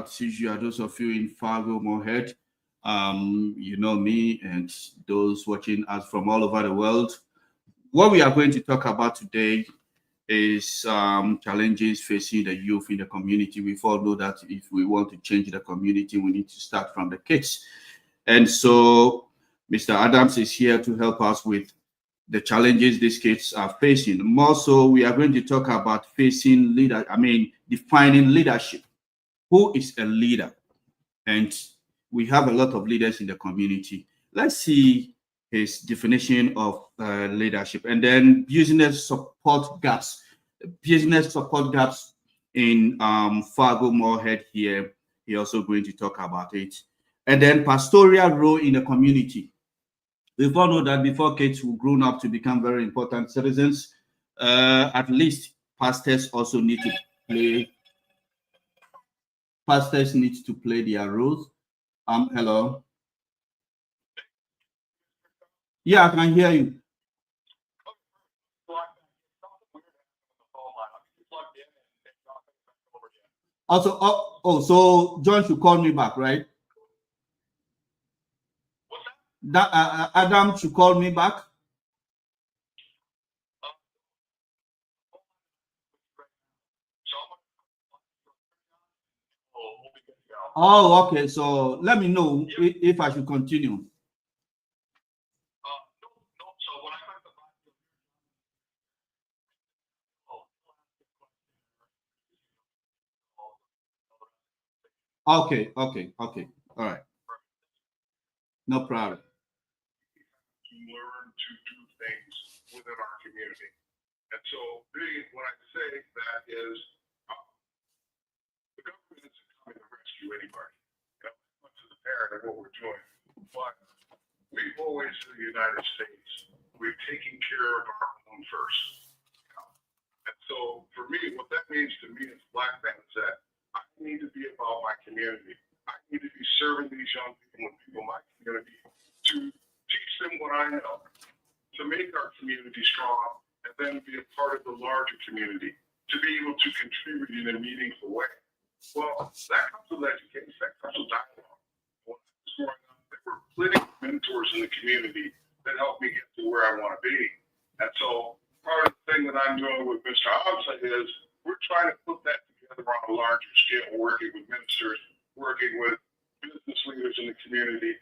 as usual, those of you in Fargo, Moorhead, you know me, and those watching us from all over the world. What we are going to talk about today is challenges facing the youth in the community. We all know that if we want to change the community, we need to start from the kids. And so Mr. Adams is here to help us with the challenges these kids are facing. More so, we are going to talk about defining leadership. Who is a leader? And we have a lot of leaders in the community. Let's see his definition of leadership, and then business support gaps in Fargo Moorhead here. He's also going to talk about it. And then pastoral role in the community. We all know that before kids who grown up to become very important citizens, at least pastors also need to play. Pastors need to play their roles. Hello. Yeah, I can hear you. Also, so John should call me back, right? That Adam should call me back. Oh, okay. So let me know if I should continue. Okay. All right. No problem. Learn to do things within our community. And so really what I say that is the government isn't coming to rescue anybody. Up to the parent of what we're doing. But we've always in the United States, we've taken care of our own first. And so for me, what that means to me as a black man is that I need to be about my community. I need to be serving these young people and people in my community to teach them what I know, to make our community strong, and then be a part of the larger community, to be able to contribute in a meaningful way. Well, that comes with education, that comes with dialogue. When I was growing up, there were plenty of mentors in the community that helped me get to where I want to be. And so part of the thing that I'm doing with Mr. Hobson is we're trying to put that together on a larger scale, working with ministers, working with business leaders in the community,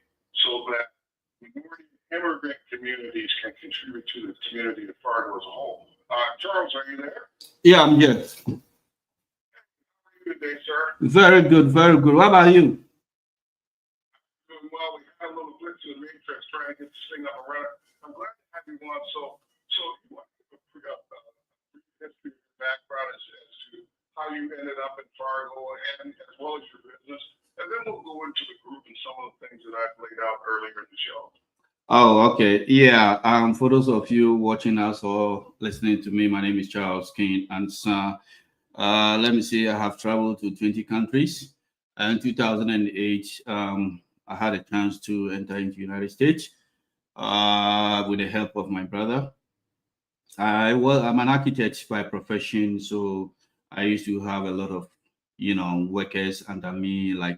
so that minority immigrant communities can contribute to the community of Fargo as a whole. Charles, are you there? Yeah, I'm here. How are you today, sir? Very good, very good. What about you? Doing well. We had a little glitch in the matrix trying to get this thing up and running. I'm glad to have you on. So you want to pick up history background as to how you ended up in Fargo and as well as your business. And then we'll go into the group and some of the things that I've laid out earlier in the show. Oh, okay. Yeah. For those of you watching us or listening to me, my name is Charles King, and let me see. I have traveled to 20 countries. In 2008, I had a chance to enter into the United States with the help of my brother. I'm an architect by profession, so I used to have a lot of, workers under me, like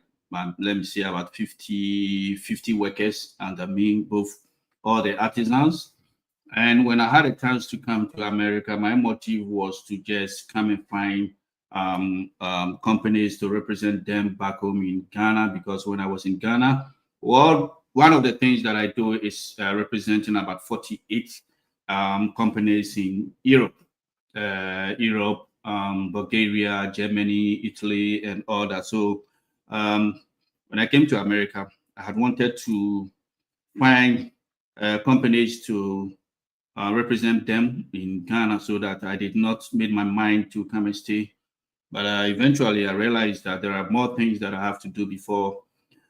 let me say about 50 workers under me, both all the artisans. And when I had a chance to come to America, my motive was to just come and find companies to represent them back home in Ghana, because when I was in Ghana, well, one of the things that I do is representing about 48 companies in Europe, Bulgaria, Germany, Italy, and all that. So when I came to America, I had wanted to find companies to represent them in Ghana, so that I did not make my mind to come and stay. But eventually I realized that there are more things that I have to do before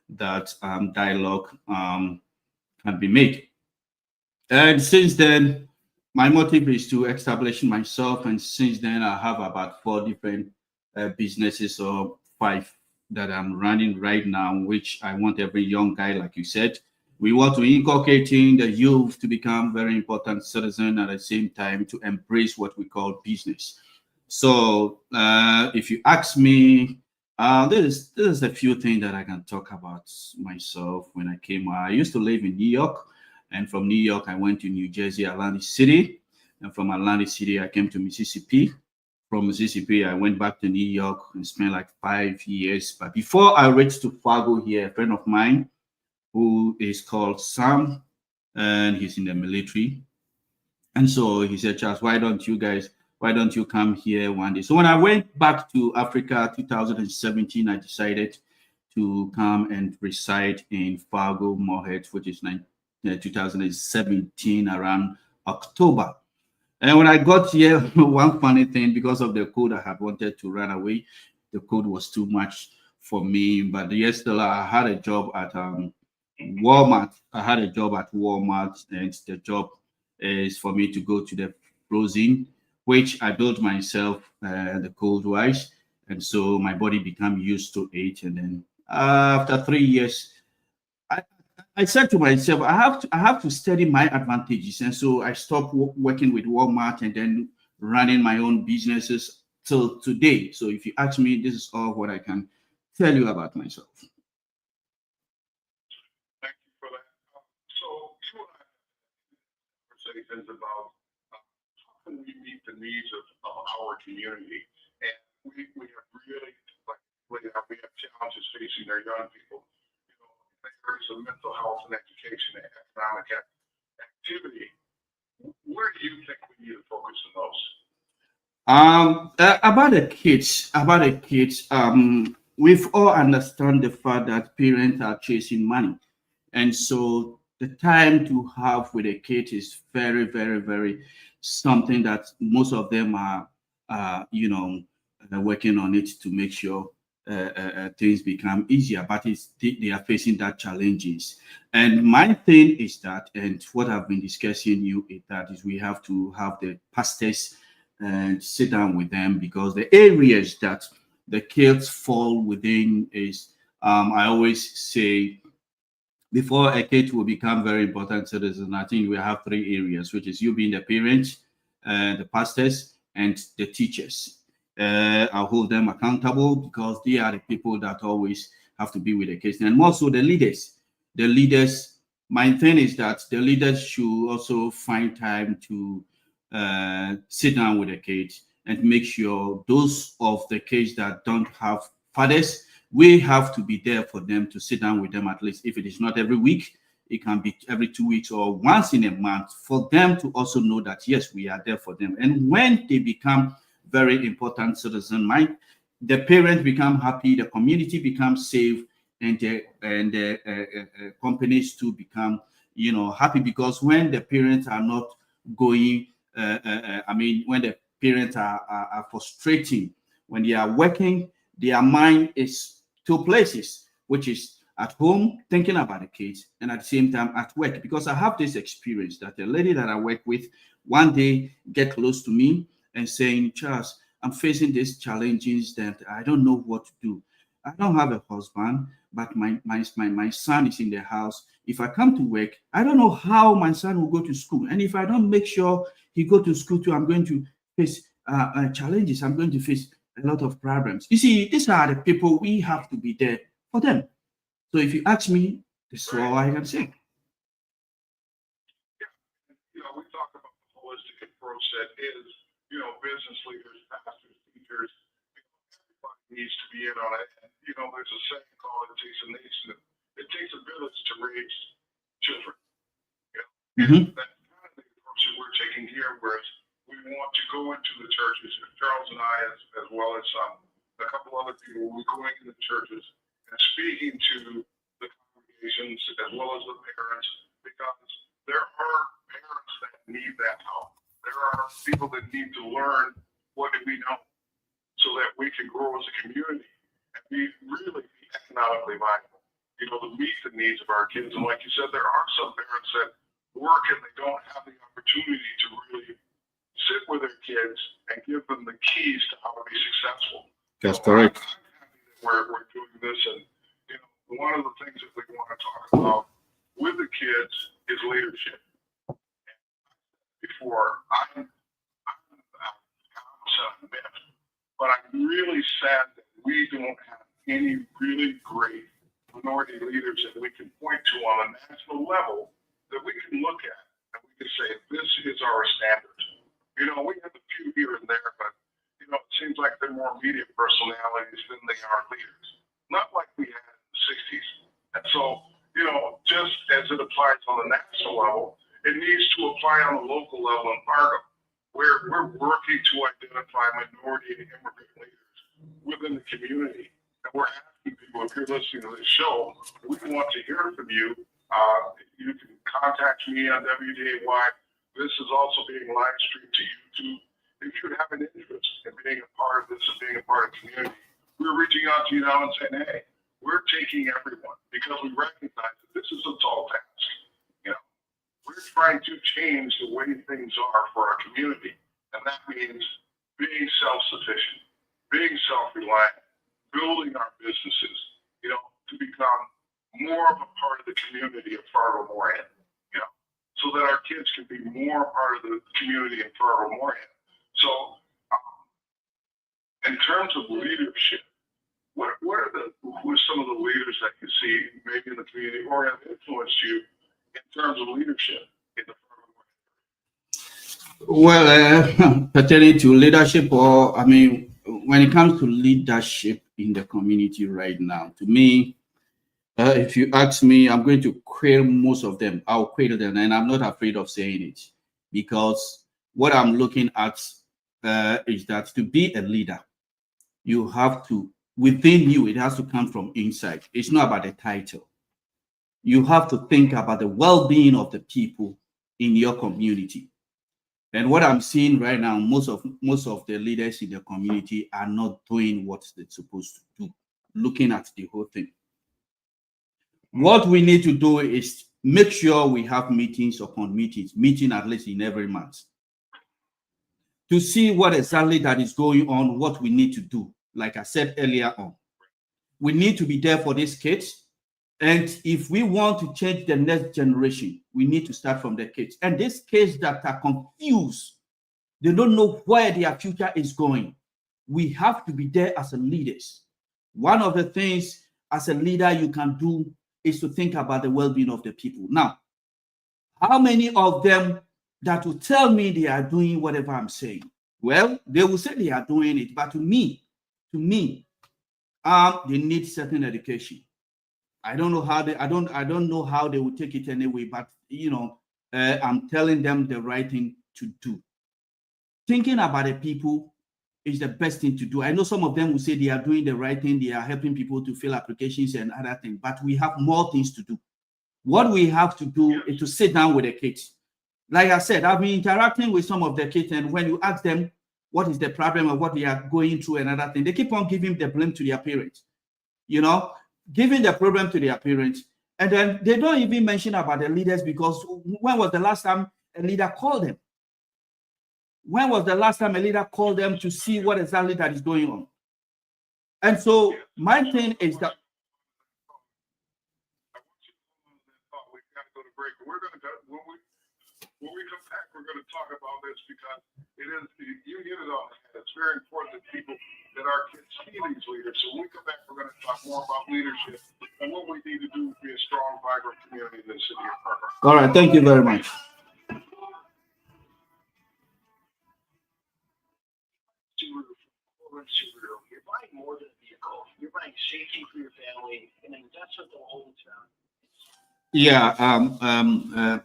that dialogue can be made. And since then, my motive is to establish myself. And since then, I have about 4 different businesses, or 5 that I'm running right now, which I want every young guy, like you said, we want to inculcate in the youth to become very important citizen, at the same time to embrace what we call business. So if you ask me, There's a few things that I can talk about myself. When I came, I used to live in New York, and from New York I went to New Jersey, Atlantic City, and from Atlantic City I came to Mississippi. From Mississippi I went back to New York and spent like 5 years. But before I reached to Fargo here, a friend of mine who is called Sam, and he's in the military. And so he said, Charles, why don't you come here one day? So when I went back to Africa 2017, I decided to come and reside in Fargo, Morehead, which is 2017 around October. And when I got here, one funny thing, because of the code, I had wanted to run away. The code was too much for me. But yesterday, I had a job at Walmart. I had a job at Walmart, and the job is for me to go to the frozen, which I built myself the cold wise, and so my body became used to it. And then after 3 years, I, I said to myself, I have to study my advantages, and so I stopped working with Walmart and then running my own businesses till today. So if you ask me, this is all what I can tell you about myself. Thank you for that. So you and I have conversations about how can we meet the needs of our community, and we have really like we have challenges facing our young people. You know, in the areas of mental health and education and economic activity. Where do you think we need to focus the most? About the kids, we've all understand the fact that parents are chasing money, and so the time to have with a kid is very, very, very something that most of them are, working on it to make sure things become easier. But they are facing that challenges. And my thing is that, and what I've been discussing you is that is we have to have the pastors and sit down with them, because the areas that the kids fall within is, I always say, before a kid will become very important citizen, I think we have three areas, which is you being the parents, the pastors, and the teachers. I'll hold them accountable because they are the people that always have to be with the kids, and also the leaders. The leaders. My thing is that the leaders should also find time to sit down with the kids and make sure those of the kids that don't have fathers, we have to be there for them, to sit down with them, at least if it is not every week, it can be every 2 weeks or once in a month, for them to also know that yes, we are there for them. And when they become very important citizen, the parents become happy, the community becomes safe, and the companies too become happy, because when the parents are not going, when the parents are frustrating, when they are working, their mind is two places, which is at home thinking about the kids, and at the same time at work. Because I have this experience that a lady that I work with one day get close to me and saying, Charles, I'm facing these challenges that I don't know what to do. I don't have a husband, but my son is in the house. If I come to work, I don't know how my son will go to school. And if I don't make sure he go to school too, I'm going to face challenges. I'm going to face a lot of problems. You see, these are the people we have to be there for them. So if you ask me, this is Right. all I can say. Yeah. You know, we talk about the holistic approach that is, you know, business leaders, pastors, teachers, everybody needs to be in on it. And, you know, there's a saying called it takes a nation, it takes a village to raise children. You know, and Mm-hmm. that's kind of the approach that we're taking here, whereas we want to go into the churches, Charles and I, as well as a couple other people, we're going into the churches and speaking to the congregations as well as the parents, because there are parents that need that help. There are people that need to learn what do we know so that we can grow as a community and be really be economically viable. You know, to meet the needs of our kids. And like you said, there are some parents that work and they don't have the opportunity to really sit with their kids and give them the keys to how to be successful. That's So I'm correct. happy that we're doing this. And, you know, one of the things that we want to talk about with the kids is leadership. Before, I'm a myth, but I'm really sad that we don't have great minority leaders that we can point to on a national level that we can look at and we can say, this is our standard. You know, we have a few here and there, but, you know, it seems like they're more media personalities than they are leaders. Not like we had in the 60s. And so, you know, just as it applies on the national level, it needs to apply on the local level in Fargo, where we're working to identify minority and immigrant leaders within the community. And we're asking people, if you're listening to this show, we want to hear from you. You can contact me on WDAY. This is also being live streamed to YouTube. If you have an interest in being a part of this and being a part of the community, we're reaching out to you now and saying, hey, we're taking everyone because we recognize that this is a tall task. You know, we're trying to change the way things are for our community. And that means being self-sufficient, being self-reliant, building our businesses, you know, to become more of a part of the community of Fargo-Moorhead, you know, so that our kids can be more a part of the community in Fargo-Moorhead. So, in terms of leadership, who are some of the leaders that you see maybe in the community or have influenced you in terms of leadership in the Fargo-Moorhead? Well, pertaining to leadership, or I mean, when it comes to leadership in the community right now, to me, if you ask me, I'm going to quail most of them. I'll quail them, and I'm not afraid of saying it, because what I'm looking at is that to be a leader, you have to, within you, it has to come from inside. It's not about the title. You have to think about the well-being of the people in your community. And what I'm seeing right now, most of the leaders in the community are not doing what they're supposed to do, looking at the whole thing. What we need to do is make sure we have meetings upon meetings, meeting at least in every month, to see what exactly that is going on, what we need to do. Like I said earlier on, we need to be there for these kids. And if we want to change the next generation, we need to start from the kids. And these kids that are confused, they don't know where their future is going. We have to be there as leaders. One of the things as a leader you can do is to think about the well-being of the people. Now, how many of them that will tell me they are doing whatever I'm saying? Well, they will say they are doing it, but to me, they need certain education. I don't know how they, I don't know how they will take it anyway, but you know, I'm telling them the right thing to do. Thinking about the people is the best thing to do. I know some of them will say they are doing the right thing, they are helping people to fill applications and other things, but we have more things to do. What we have to do is to sit down with the kids. Like I said, I've been interacting with some of the kids, and when you ask them what is the problem or what they are going through and other thing, they keep on giving the blame to their parents, you know, giving the problem to their parents. And then they don't even mention about the leaders, because when was the last time a leader called them? When was the last time a leader called them to see what exactly that is going on? And so my thing is that we've got to go to break. We're going to when we come back, we're going to talk about this because it is, you hit it on the head. It's very important that people, that our kids see these leaders. So when we come back, we're going to talk more about leadership and what we need to do to be a strong, vibrant community in the city of Fargo. all right, thank you very much. You're buying more than a vehicle. You're buying safety for your family, and an investment that will hold its value. Yeah,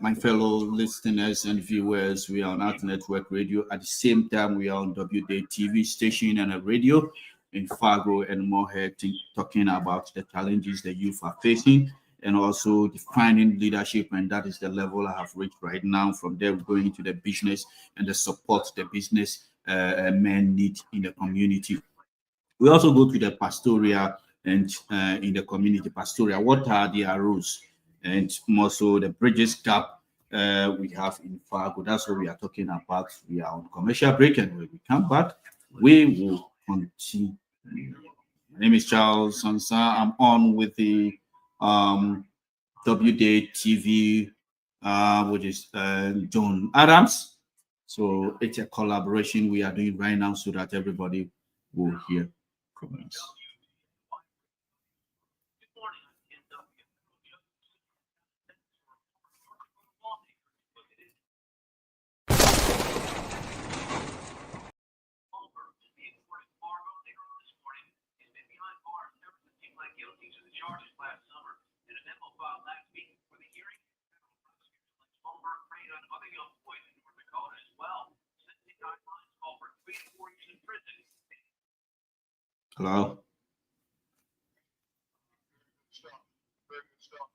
my fellow listeners and viewers, we are on Art Network Radio. At the same time, we are on WDAY TV station and a radio in Fargo and Moorhead, talking about the challenges the youth are facing and also defining leadership. And that is the level I have reached right now. From there, we're going into the business and the support the business men need in the community. We also go to the pastoral and in the community pastoral. What are their roles? And more so the bridges gap we have in Fargo. That's what we are talking about. We are on commercial break, and when we come back, we will continue. My name is Charles Sansa. I'm on with the WDAY TV, which is John Adams. So it's a collaboration we are doing right now so that everybody will hear from us. morning, I end up in guilty to the charges last summer. In a memo filed last week for the hearing, federal prosecutors like Holmberg preyed on other young boys in North Dakota as well. Sentencing guidelines call for 3 to 4 years in prison. Hello. Very good stuff.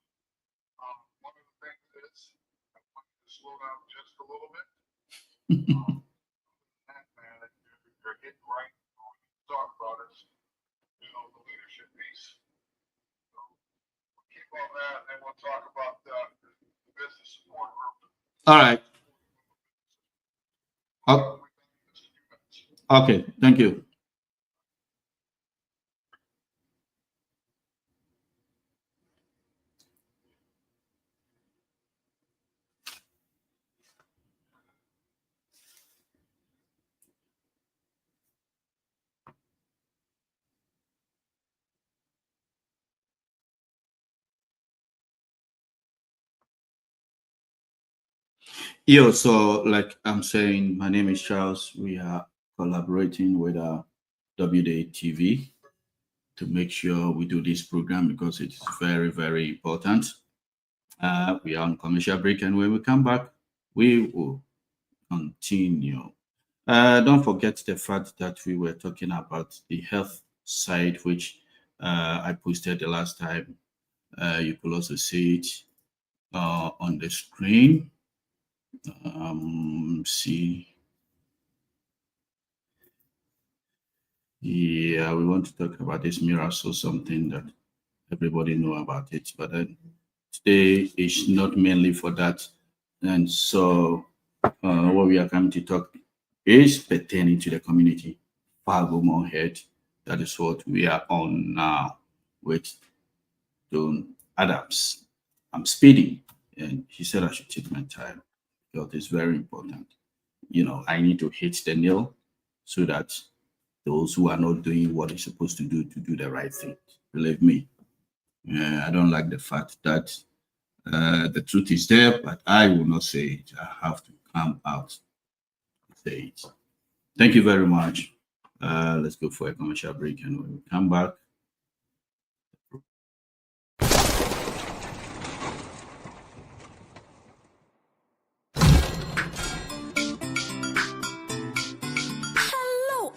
One of the things is I want you to slow down just a little bit. That man, you're hitting right when we talk about it. The leadership piece. So we'll keep on that, and then we'll talk about the business support group. All right. Okay. Thank you. Yo, so like I'm saying, my name is Charles. We are collaborating with WDA TV to make sure we do this program because it's very, very important. We are on commercial break, and when we come back, we will continue. Don't forget the fact that we were talking about the health side, which I posted the last time. You could also see it on the screen. See. Yeah, we want to talk about this miracle, something that everybody know about it, but today is not mainly for that. And so what we are coming to talk is pertaining to the community, Fargo Moorhead. That is what we are on now with Don Adams. I'm speeding, and he said I should take my time because it's very important. I need to hit the nail so that those who are not doing what they're supposed to do the right thing. Believe me, I don't like the fact that the truth is there, but I will not say it. I have to come out and say it. Thank you very much. Let's go for a commercial break, and when we come back,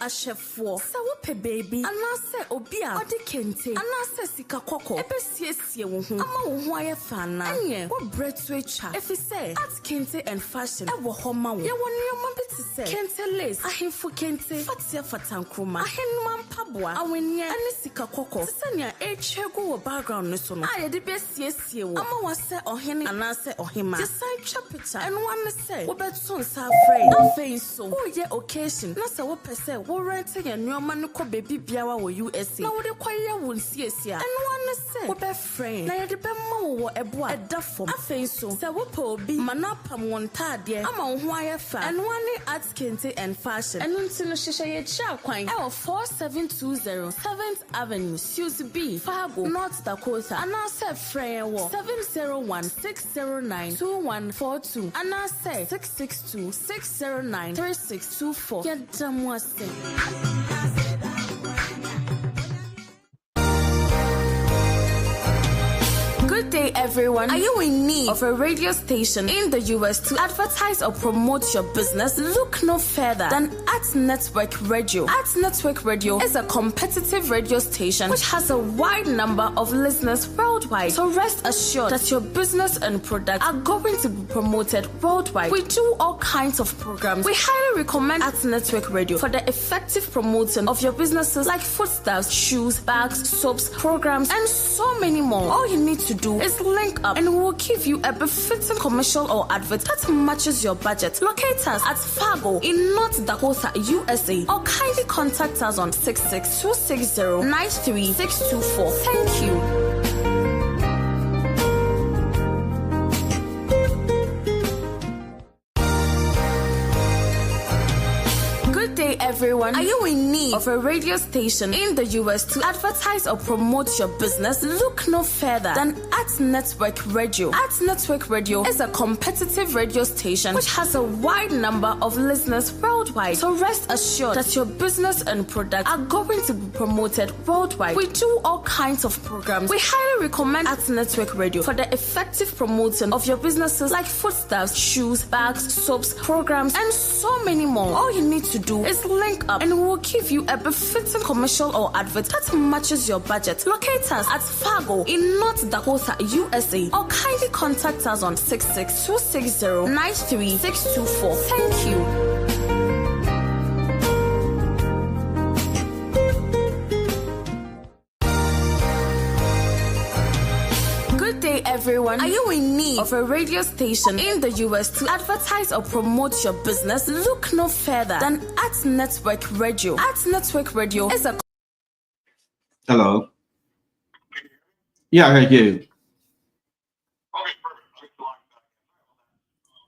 Ashefo, sawope baby, anase obia, odi kente, anase sika koko, ebesiesie wo ho, ama wo ho aye fana. Enye, wo bretu echa. Efi say, at kente and fashion, e wo ho ma wo. Ye wo nneoma bi te say, kente lace, ahemfo kente, fatia fatankroma, ahenuma mpaboa, awenye, ane sika koko. Sisanya echegu wo background no so no. Aye de besiesie wo. Ama wa se ohene anase ohema. Design chapter, and one say, wo betu nsa afraid. Afei so, wo ye occasion, na se wo pese wo renting your new man ko baby biawa wo USA. Na wo de kwaye wo nsiesia. And one say, wo be friend. Na ye de be ma wo ebo a da fom. Afei so, se wo pa obi manapam won tade ama wo ho aye fa. And one at kente and fashion. And unti no hihye ye chia kwan. E wo 4720 7th Avenue, Suite B, Fargo, North Dakota. And I say friend wo 701-609-2142. And I say 662-609-3624. Get them was Good day, everyone. Are you in need of a radio station in the US to advertise or promote your business? Look no further than At Network Radio. At Network Radio is a competitive radio station which has a wide number of listeners worldwide. So rest assured that your business and product are going to be promoted worldwide. We do all kinds of programs. We highly recommend At Network Radio for the effective promotion of your businesses like foodstuffs, shoes, bags, soaps, programs, and so many more. All you need to do is link up and we'll give you a befitting commercial or advert that matches your budget. Locate us at Fargo in North Dakota, USA, or kindly contact us on 66260-93624. Thank you. everyone. Are you in need of a radio station in the US to advertise or promote your business? Look no further than At Network Radio. At Network Radio is a competitive radio station which has a wide number of listeners worldwide. So rest assured that your business and product are going to be promoted worldwide. We do all kinds of programs. We highly recommend At Network Radio for the effective promotion of your businesses like foodstuffs, shoes, bags, soaps, programs, and so many more. All you need to do is link up and we'll give you a befitting commercial or advert that matches your budget. Locate us at Fargo in North Dakota, USA, or kindly contact us on 66260-93624. Thank you. Good day, everyone. Are you in need of a radio station in the US to advertise or promote your business? Look no further than At Network Radio. At Network Radio is a... Hello. Yeah, I hear you. Okay, perfect.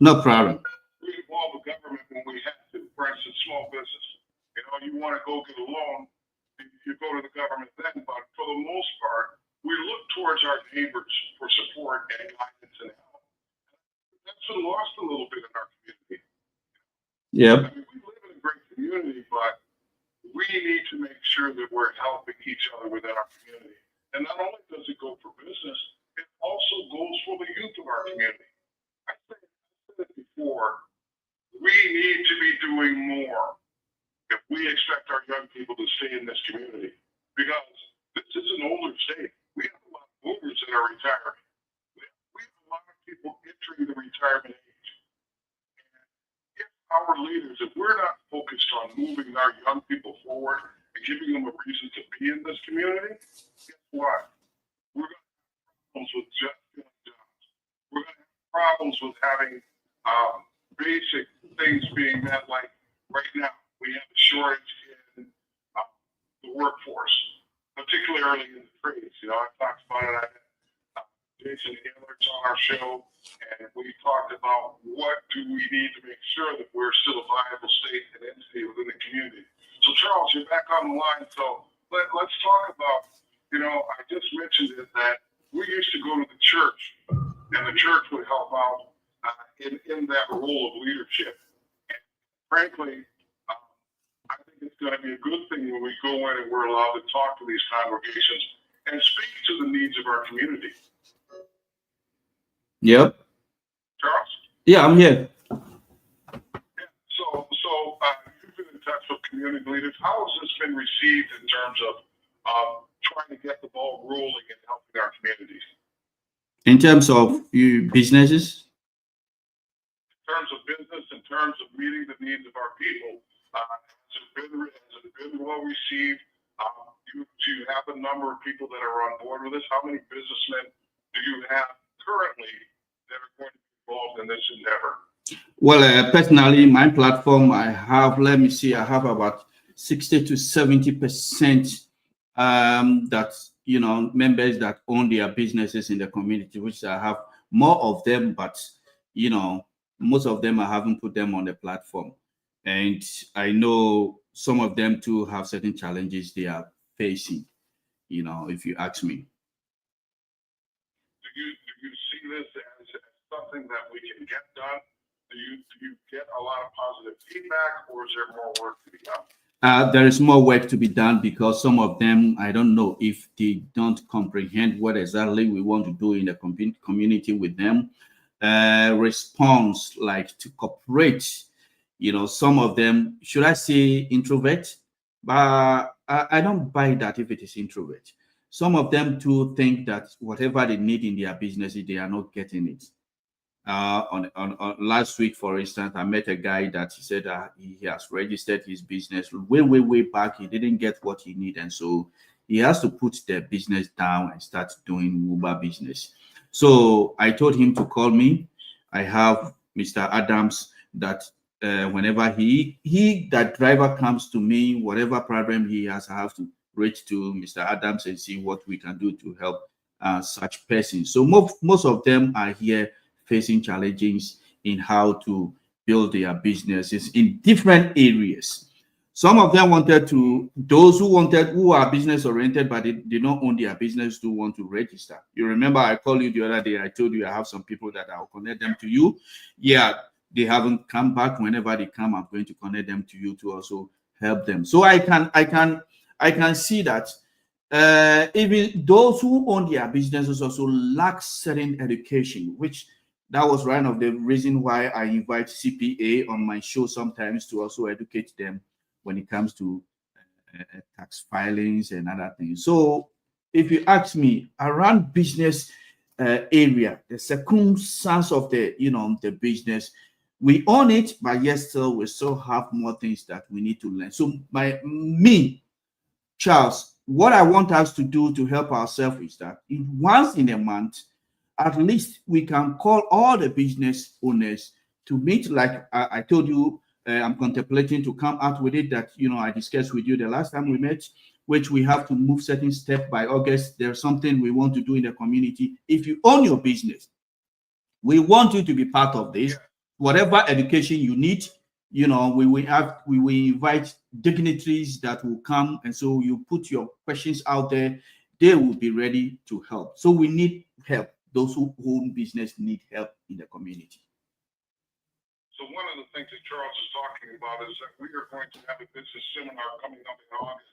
No problem. We involve the government when we have to. For instance, small business. You want to go get a loan, you go to the government then, but for the most part, we look towards our neighbors for support and guidance and help. That's been lost a little bit in our community. Yep. I mean, we live in a great community, but we need to make sure that we're helping each other within our community. And not only does it go for business, it also goes for the youth of our community. I said it before, we need to be doing more if we expect our young people to stay in this community. Because this is an older state. We have a lot of boomers that are retiring. We have a lot of people entering the retirement age. And if our leaders, if we're not focused on moving our young people forward and giving them a reason to be in this community, guess what? We're going to have problems with just filling jobs. We're going to have problems with having basic things being met, like right now, we have a shortage in the workforce, particularly in the trades. I talked about it. I had Jason Ehlers on our show, and we talked about what do we need to make sure that we're still a viable state and entity within the community. So, Charles, you're back on the line. So let's talk about, I just mentioned it, that we used to go to the church, and the church would help out in that role of leadership. And frankly, I think it's going to be a good thing when we go in and we're allowed to talk to these congregations and speak to the needs of our community. Yep. Charles? Yeah, I'm here. Yeah. So you've been in touch with community leaders. How has this been received in terms of trying to get the ball rolling and helping our communities? In terms of you businesses? In terms of business, in terms of meeting the needs of our people, has it been well received? Do you have a number of people that are on board with this? How many businessmen do you have currently that are going to be involved in this endeavor? Well, personally, my platform, I have about 60 to 70% that, members that own their businesses in the community, which I have more of them, but, most of them, I haven't put them on the platform. And I know some of them too have certain challenges they are facing, if you ask me. Do you see this as something that we can get done? Do you get a lot of positive feedback, or is there more work to be done? There is more work to be done because some of them, I don't know if they don't comprehend what exactly we want to do in the community with them. Response like to cooperate. Some of them, should I say introvert? But I don't buy that if it is introvert. Some of them too think that whatever they need in their business, they are not getting it. On last week, for instance, I met a guy that he said he has registered his business way back. He didn't get what he needed, and so he has to put the business down and start doing Uber business. So I told him to call me. I have Mr. Adams that whenever that driver comes to me, whatever problem he has, I have to reach to Mr. Adams and see what we can do to help such persons. So most of them are here facing challenges in how to build their businesses in different areas. Some of them wanted to, those who are business oriented, but they don't own their business, do want to register. You remember I called you the other day, I told you I have some people that I'll connect them to you. Yeah, they haven't come back. Whenever they come, I'm going to connect them to you to also help them. So I can see that even those who own their businesses also lack certain education, which that was one of the reasons why I invite CPA on my show sometimes to also educate them when it comes to tax filings and other things. So if you ask me, around business area, the circumstance of the business, we own it, but yet still we still have more things that we need to learn. So Charles, what I want us to do to help ourselves is that once in a month, at least we can call all the business owners to meet. Like I told you, I'm contemplating to come out with it that, I discussed with you the last time we met, which we have to move certain steps by August. There's something we want to do in the community. If you own your business, we want you to be part of this. Whatever education you need, we will invite dignitaries that will come. And so you put your questions out there, they will be ready to help. So we need help. Those who own business need help in the community. So one of the things that Charles is talking about is that we are going to have a business seminar coming up in August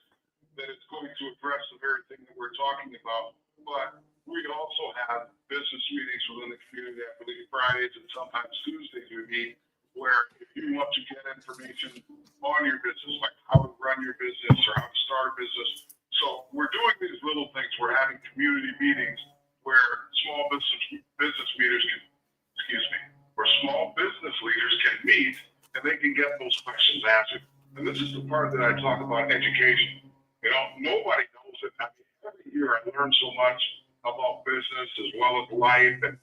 that is going to address the very thing that we're talking about. But we also have business meetings within the community, I believe Fridays and sometimes Tuesdays we meet, where if you want to get information on your business, like how to run your business or how to start a business. So we're doing these little things. We're having community meetings where small business leaders can meet and they can get those questions answered. And this is the part that I talk about education. Nobody knows it. I mean, every year I learn so much about business as well as life and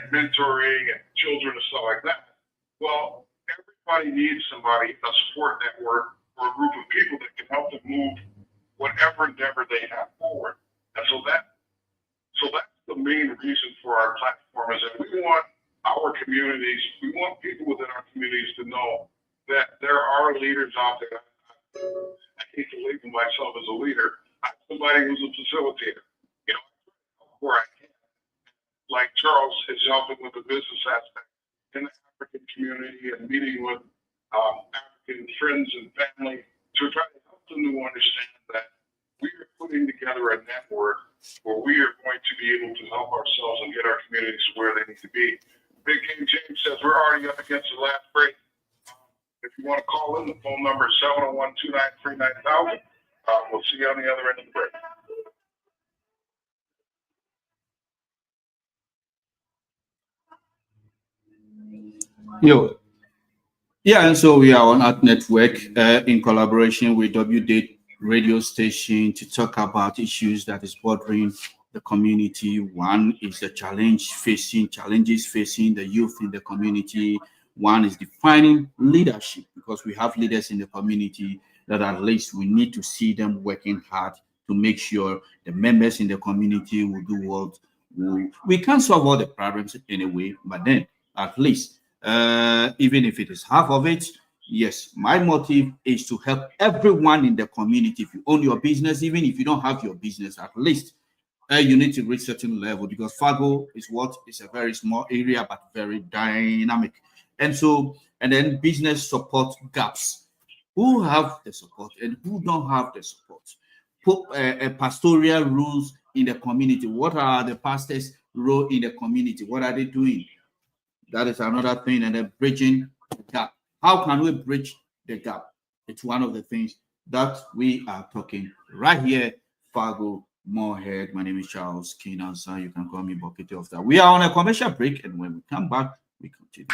mentoring and children and stuff like that. Well, everybody needs somebody, a support network or a group of people that can help them move whatever endeavor they have forward. And so that's the main reason for our platform, is that we want our communities, we want people within our communities to know that there are leaders out there. I hate to label myself as a leader. I'm somebody who's a facilitator. Where I can. Like Charles is helping with the business aspect in the African community and meeting with African friends and family to try to help them to understand that we are putting together a network where we are going to be able to help ourselves and get our communities where they need to be. Big Game James says we're already up against the last break. If you want to call in, the phone number is 701-293-9000. We'll see you on the other end of the break. And so we are on Art Network in collaboration with WDate radio station to talk about issues that is bothering the community. One is the challenges facing the youth in the community. One is defining leadership, because we have leaders in the community that at least we need to see them working hard to make sure the members in the community will do what we can't solve all the problems anyway, but then at least even if it is half of it, yes, my motive is to help everyone in the community. If you own your business, even if you don't have your business, at least you need to reach a certain level, because Fargo is a very small area but very dynamic. And then business support gaps. Who have the support and who don't have the support? Put pastoral rules in the community. What are the pastors' role in the community? What are they doing? That is another thing. And then bridging the gap. How can we bridge the gap? It's one of the things that we are talking right here, Fargo, Moorhead. My name is Charles Kinansa. You can call me Bokete of that. We are on a commercial break, and when we come back, we continue.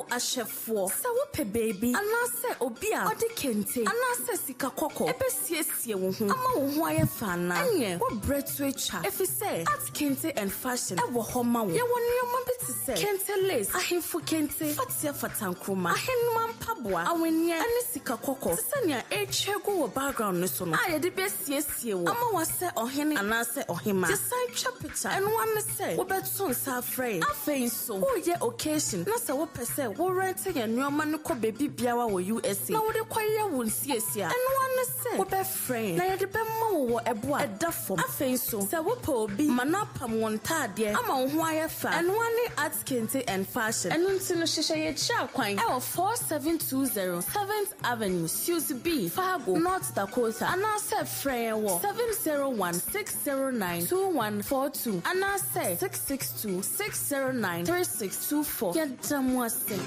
Ashefo sawope baby anase obia odi kente anase sika koko ebesiesie wo hu ama wo hu aye fana enye wo bretu echa efise at kente and fashion e wo ho ma wo ye wo nyoma te sɛ kente lace ahemfo kente fatia fatankroma ahenma mpaboa awenia ane sika kɔkɔ te sɛ nea ɛtwa gu wɔ background no so no a yɛde bɛsiesie wɔ ama wasɛ ɔhene anaasɛ ɔhema design twa picture ɛno ane sɛ wobɛto nsa afrɛ afei nso woyɛ occasion na sɛ wopɛ sɛ worente yɛ nneɔma no kɔ baabi biara wɔ USA na wode kɔyɛ wo nsiesie a ɛno ane sɛ wobɛfrɛ na yɛde bɛma wo wɔ ɛbo a ɛda fam afei nso sɛ wopɛ obi ma no apam wɔn ntaadeɛ ama wo ho ayɛ fa ɛno ane art kente and fashion ɛno nti no hyehyɛ yɛkyerɛ akwan ɛwɔ 4720 7th Avenue Suite B Fargo North Dakota anaasɛ frɛ wɔ 701-609-2142 anaasɛ 662-609-3624 yɛda mu ase.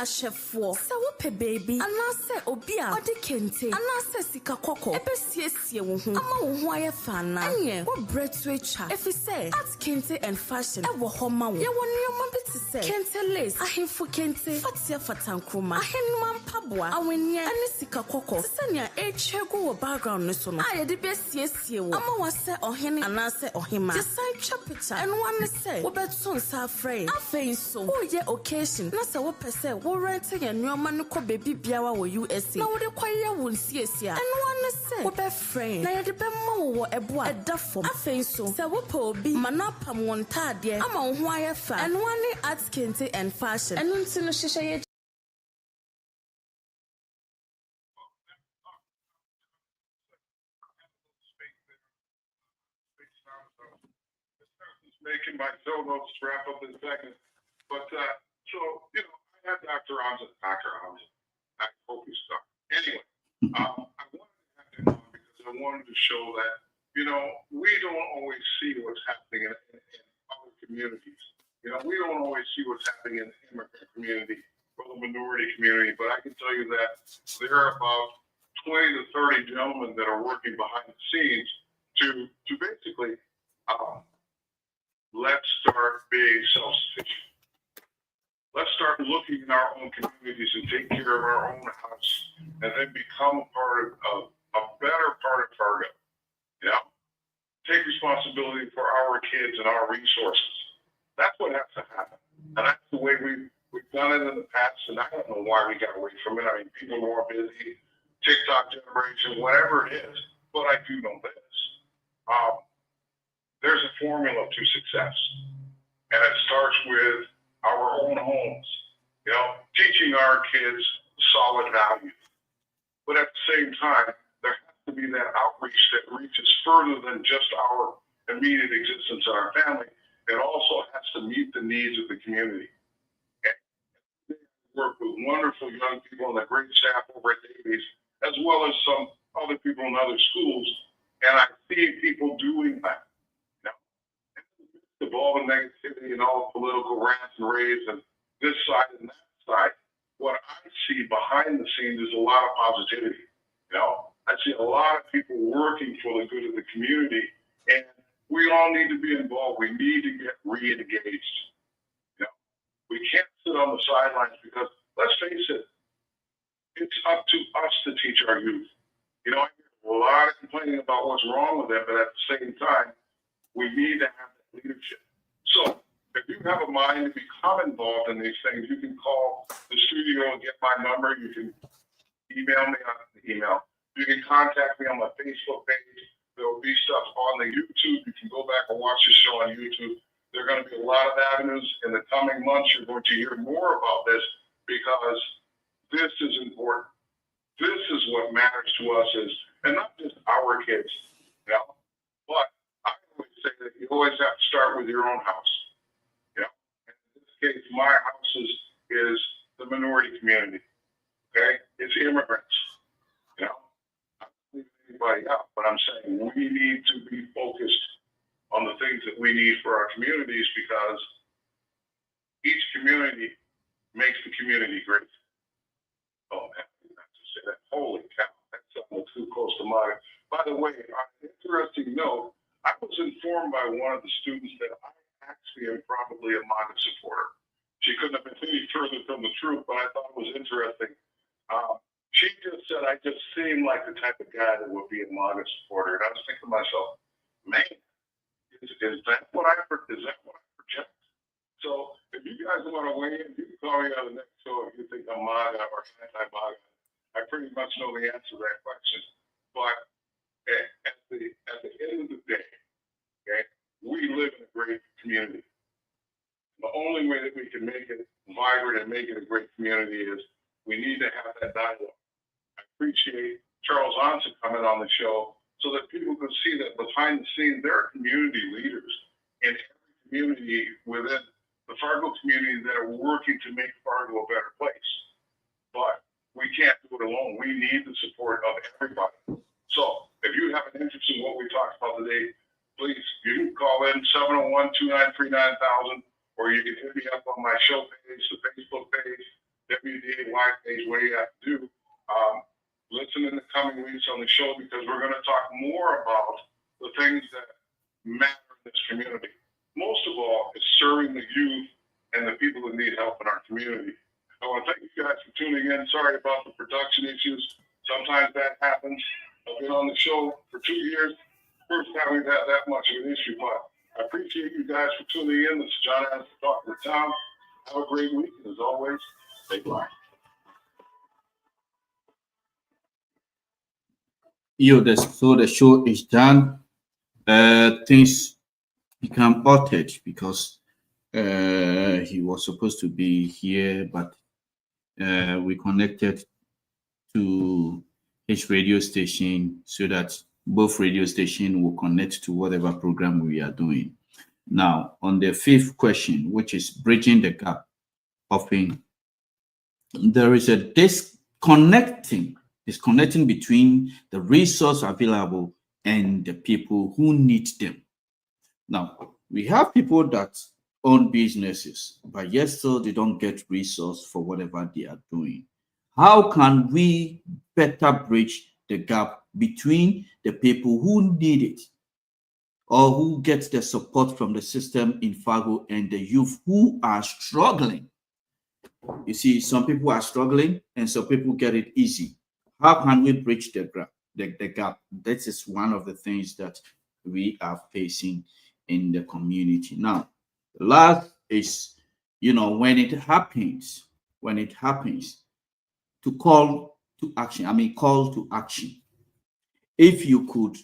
Ashefo sɛ wopɛ baby anaasɛ obi a ɔde kente anaasɛ sika kɔkɔ ɛbɛsiesie wo ho ama wo ho ayɛ fana ɛnyɛ wobrɛ to atwa ɛfi sɛ art kente and fashion ɛwɔ hɔ ma wo yɛwɔ nneɛma bi te sɛ kente lace ahemfo kente fatia fatankroma ahenma mpaboa awenia ɛne sika kɔkɔ te sɛ nea ɛtwa gu wɔ background no so no a yɛde bɛsiesie wo ama wasɛ ɔhene anaasɛ ɔhema design twa picture ɛno ane sɛ wobɛto nsa afrɛ afei nso woyɛ occasion na sɛ wopɛ sɛ worente yɛ nneɔma no kɔ baabi biara wɔ USA na wode kɔyɛ wo nsiesie a ɛno ane sɛ wobɛfrɛ na yɛde bɛma wo wɔ ɛbo a ɛda fam afei nso sɛ wopɛ obi ma no apam wɔn ntaadeɛ ama wo ho ayɛ fa ɛno ane art kente and fashion ɛno nti no hyehyɛ yɛ making my show notes to wrap up in a second. But, so, you know, I had Dr. Hamza. I hope he's stuck. Anyway, I wanted to have him on because I wanted to show that, you know, we don't always see what's happening in other communities. You know, we don't always see what's happening in the immigrant community or the minority community, but I can tell you that there are about 20 to 30 gentlemen that are working behind the scenes to basically let's start being self-sufficient. Let's start looking in our own communities and take care of our own house and then become a part of a better part of Fargo. You know, take responsibility for our kids and our resources. That's what has to happen. And that's the way we've done it in the past. And I don't know why we got away from it. I mean, people are more busy, TikTok generation, whatever it is. But I do know this. There's a formula to success. And it starts with our own homes, you know, teaching our kids solid values. But at the same time, there has to be that outreach that reaches further than just our immediate existence in our family. It also has to meet the needs of the community. And we work with wonderful young people and a great staff over at Davies, as well as some other people in other schools. And I see people doing that. Of all the negativity and all the political rants and raves and this side and that side, what I see behind the scenes is a lot of positivity. You know, I see a lot of people working for the good of the community, and we all need to be involved. We need to get re-engaged. You know, we can't sit on the sidelines because, let's face it, it's up to us to teach our youth. You know, I hear a lot of complaining about what's wrong with them, but at the same time, we need to have leadership. So if you have a mind to become involved in these things, you can call the studio and get my number. You can email me on the email. You can contact me on my Facebook page. There will be stuff on the YouTube. You can go back and watch the show on YouTube. There are going to be a lot of avenues in the coming months. You're going to hear more about this because this is important. This is what matters to us and not just our kids, you know, but say that you always have to start with your own house. You know, and in this case, my house is the minority community. Okay, it's immigrants. You know, I'm not leaving anybody out, but I'm saying we need to be focused on the things that we need for our communities because each community makes the community great. Oh man, I have to say that. Holy cow, that's something too close to mine. By the way, on an interesting note, I was informed by one of the students that I actually am probably a MAGA supporter. She couldn't have been any further from the truth, but I thought it was interesting. she just said I just seem like the type of guy that would be a MAGA supporter. And I was thinking to myself, man, is that what I project? So if you guys want to weigh in, you can call me on the next show if you think I'm MAGA or anti-MAGA. I pretty much know the answer to that question. But at the end of the day, okay, we live in a great community. The only way that we can make it vibrant and make it a great community is we need to have that dialogue. I appreciate Charles Onson coming on the show so that people can see that behind the scenes there are community leaders in every community within the Fargo community that are working to make Fargo a better place. But we can't do it alone. We need the support of everybody. So if you have an interest in what we talked about today, please, you can call in 701-293-9000, or you can hit me up on my show page, the Facebook page, WDAY page, what you have to do. Listen in the coming weeks on the show because we're going to talk more about the things that matter in this community. Most of all is serving the youth and the people that need help in our community. I want to thank you guys for tuning in. Sorry about the production issues. Sometimes that happens. I've been on the show for 2 years. First time we've had that much of an issue, but I appreciate you guys for tuning in. This is John Adams talking to town. Have a great week, and as always, stay blind. So the show is done. Things become altered because he was supposed to be here, but we connected to his radio station so that both radio stations will connect to whatever program we are doing. Now, on the fifth question, which is bridging the gap, often there is a disconnecting between the resource available and the people who need them. Now, we have people that own businesses, but yet still they don't get resource for whatever they are doing. How can we better bridge the gap between the people who need it or who get the support from the system in Fargo and the youth who are struggling? You see, some people are struggling and some people get it easy. How can we bridge the gap? That is one of the things that we are facing in the community. Now, the last is, when it happens, to call to action. Call to action. If you could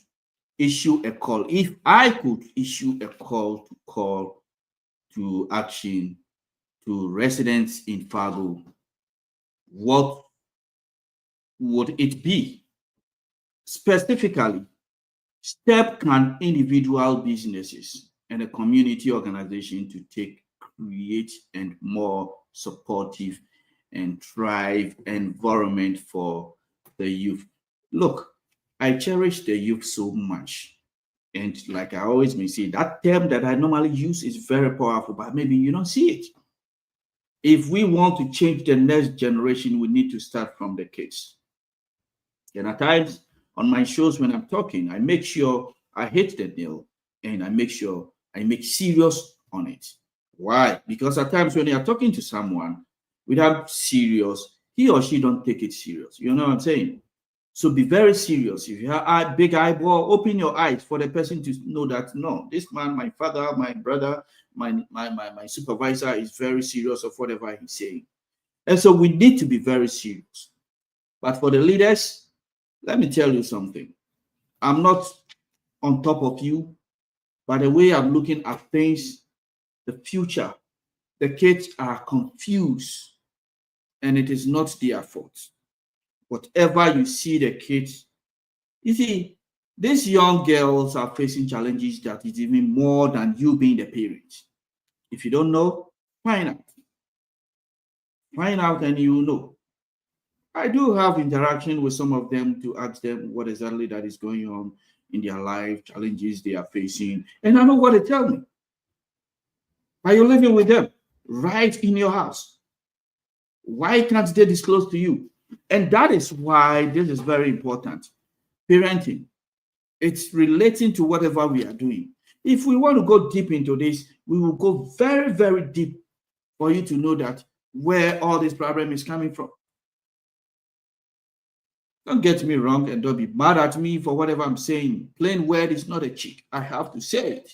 issue a call, if I could issue a call to action to residents in Fargo, what would it be? Specifically, step can individual businesses and a community organization to create and more supportive and thrive environment for the youth. Look, I cherish the youth so much. And like I always been saying, that term that I normally use is very powerful, but maybe you don't see it. If we want to change the next generation, we need to start from the kids. And at times on my shows when I'm talking, I make sure I hit the nail and I make sure I make serious on it. Why? Because at times when you're talking to someone without serious, he or she don't take it serious. You know what I'm saying? So be very serious. If you have a big eyeball, open your eyes for the person to know that, no, this man, my father, my brother, my supervisor is very serious of whatever he's saying. And so we need to be very serious. But for the leaders, let me tell you something. I'm not on top of you. By the way I'm looking at things, the future, the kids are confused and it is not their fault. Whatever you see the kids, you see, these young girls are facing challenges that is even more than you being the parent. If you don't know, find out. Find out and you know. I do have interaction with some of them to ask them what exactly that is going on in their life, challenges they are facing, and I know what they tell me. Are you living with them right in your house? Why can't they disclose to you? And that is why this is very important. Parenting, it's relating to whatever we are doing. If we want to go deep into this, we will go very, very deep for you to know that where all this problem is coming from. Don't get me wrong and don't be mad at me for whatever I'm saying. Plain word is not a cheat. I have to say it.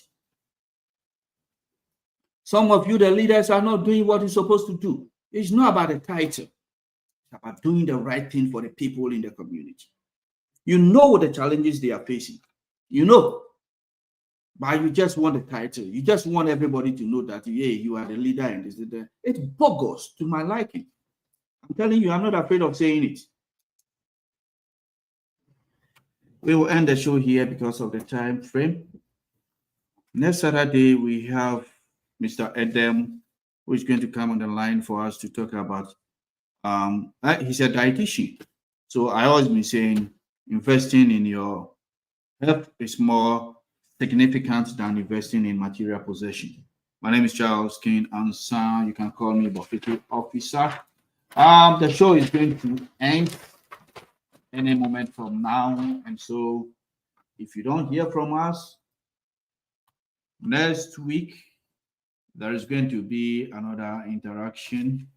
Some of you, the leaders, are not doing what you're supposed to do. It's not about the title. It's about doing the right thing for the people in the community. You know what the challenges they are facing. You know. But you just want the title. You just want everybody to know that, yeah, you are the leader and this. It's bogus to my liking. I'm telling you, I'm not afraid of saying it. We will end the show here because of the time frame. Next Saturday, we have Mr. Edem, who is going to come on the line for us to talk about. He's a dietitian. So I always been saying investing in your health is more significant than investing in material possession. My name is Charles King Ansan. You can call me Buffet Officer. The show is going to end any moment from now. And so if you don't hear from us next week, there is going to be another interaction.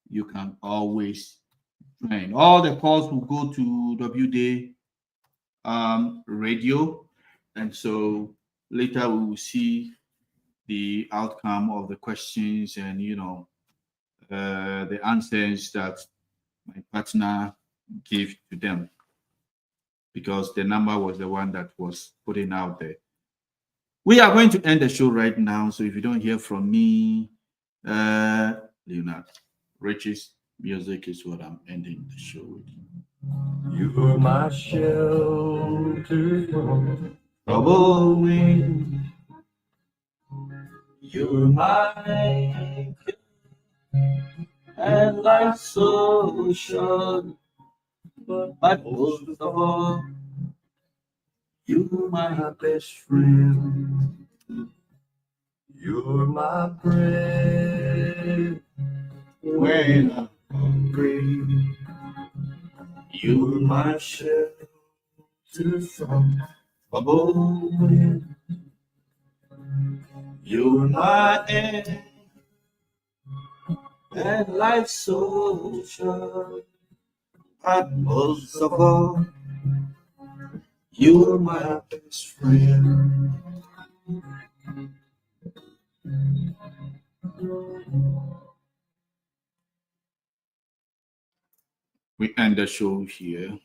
You can always join. All the calls will go to WD radio. And so later we will see the outcome of the questions and, the answers that my partner gave to them, because the number was the one that was putting out there. We are going to end the show right now. So if you don't hear from me, Leonard Rich's music is what I'm ending the show with. You're my shelter from trouble wind. You're my anchor, and life's so short. But most of all, you're my best friend. You're my bread when I'm hungry. You're my shelter from trouble wind. You're my end, and life's so short. But most of all, you're my best friend. We end the show here.